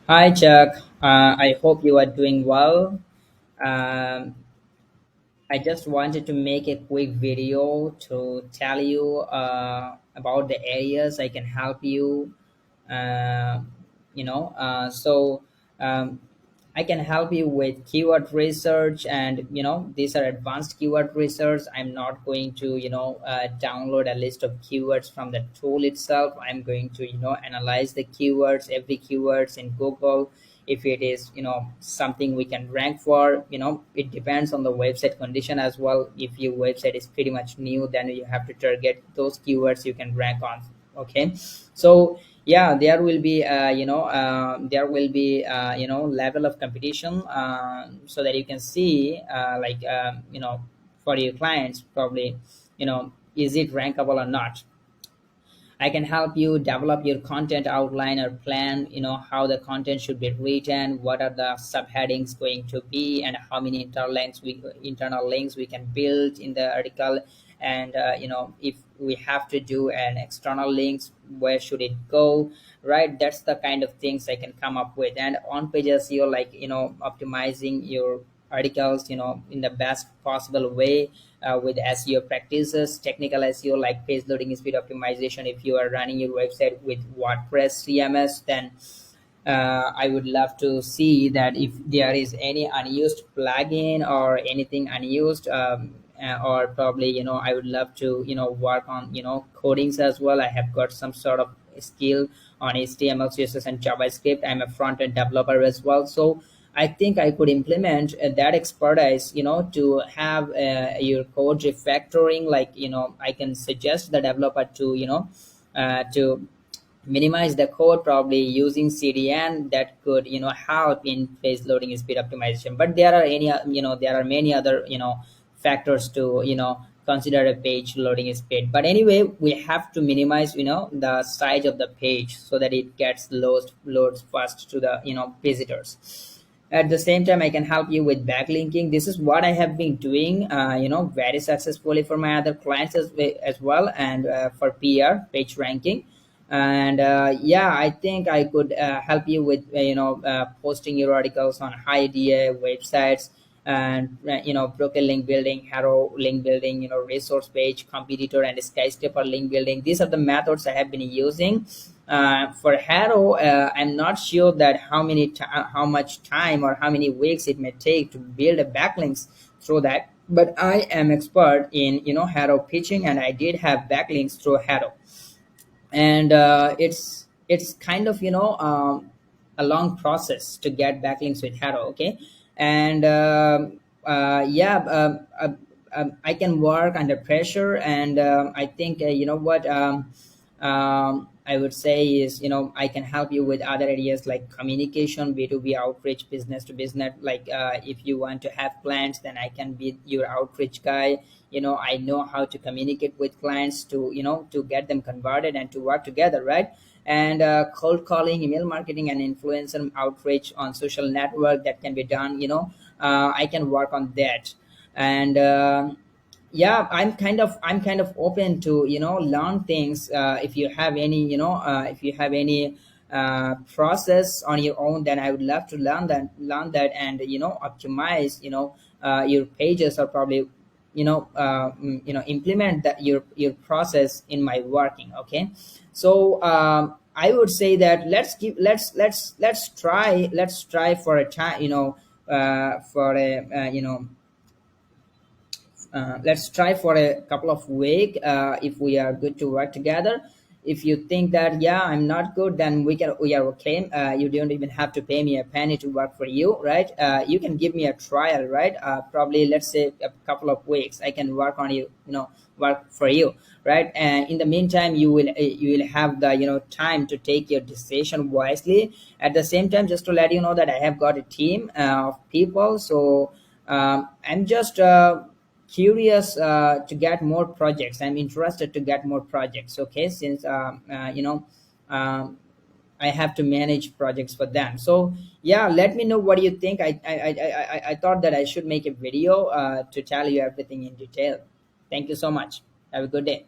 Hi, Chuck. I hope you are doing well. Um, I just wanted to make a quick video to tell you about the areas I can help you. Uh, you know, so um, I can help you with keyword research, and these are advanced keyword research. I'm not going to download a list of keywords from the tool itself. I'm going to analyze the keywords, every keywords in Google. If it is something we can rank for, it depends on the website condition as well. If your website is pretty much new, then you have to target those keywords you can rank on. Okay, so yeah, there will be level of competition, so that you can see for your clients probably, is it rankable or not. I can help you develop your content outline or plan, how the content should be written, what are the subheadings going to be, and how many internal links we can build in the article. And if we have to do an external links, where should it go, right? That's the kind of things I can come up with. And on pages, you're optimizing your articles in the best possible way, with SEO practices, technical SEO like page loading speed optimization. If you are running your website with WordPress CMS, then I would love to see that if there is any unused plugin or anything unused, or probably I would love to work on codings as well. I have got some sort of skill on HTML, CSS, and JavaScript. I'm a front end developer as well, so I think I could implement that expertise, to have your code refactoring. Like, I can suggest the developer to, to minimize the code, probably using CDN that could, help in page loading speed optimization. But there are many other, factors to, consider a page loading speed. But anyway, we have to minimize, the size of the page so that it gets loads fast to the, visitors. At the same time, I can help you with backlinking. This is what I have been doing, very successfully for my other clients as well, and for PR page ranking. And yeah, I think I could help you with posting your articles on Idea websites, and broken link building, Haro link building, resource page, competitor, and skyscraper link building. These are the methods I have been using. For Haro, I'm not sure that how much time or how many weeks it may take to build a backlinks through that. But I am expert in Haro pitching, and I did have backlinks through Haro. And it's kind of a long process to get backlinks with Haro. Okay, and yeah, I can work under pressure. And I think I would say is, I can help you with other areas like communication, B2B outreach, business to business. Like, if you want to have clients, then I can be your outreach guy. I know how to communicate with clients to to get them converted and to work together, right? And cold calling, email marketing, and influencer outreach on social network, that can be done. I can work on that. And yeah, I'm kind of open to learn things. If you have any process on your own, then I would love to learn that, and optimize your pages, or probably implement that your process in my working. Okay, so I would say that let's try for a time, for a let's try for a couple of weeks, if we are good to work together. If you think that, yeah, I'm not good, then we are okay. You don't even have to pay me a penny to work for you, right? You can give me a trial, right? Probably, let's say, a couple of weeks, I can work on work for you, right? And in the meantime, you will have the time to take your decision wisely. At the same time, just to let you know that I have got a team of people. So I'm just curious to get more projects. I'm interested to get more projects. Okay, since um, I have to manage projects for them. So yeah, let me know what do you think. I thought that I should make a video to tell you everything in detail. Thank you so much. Have a good day.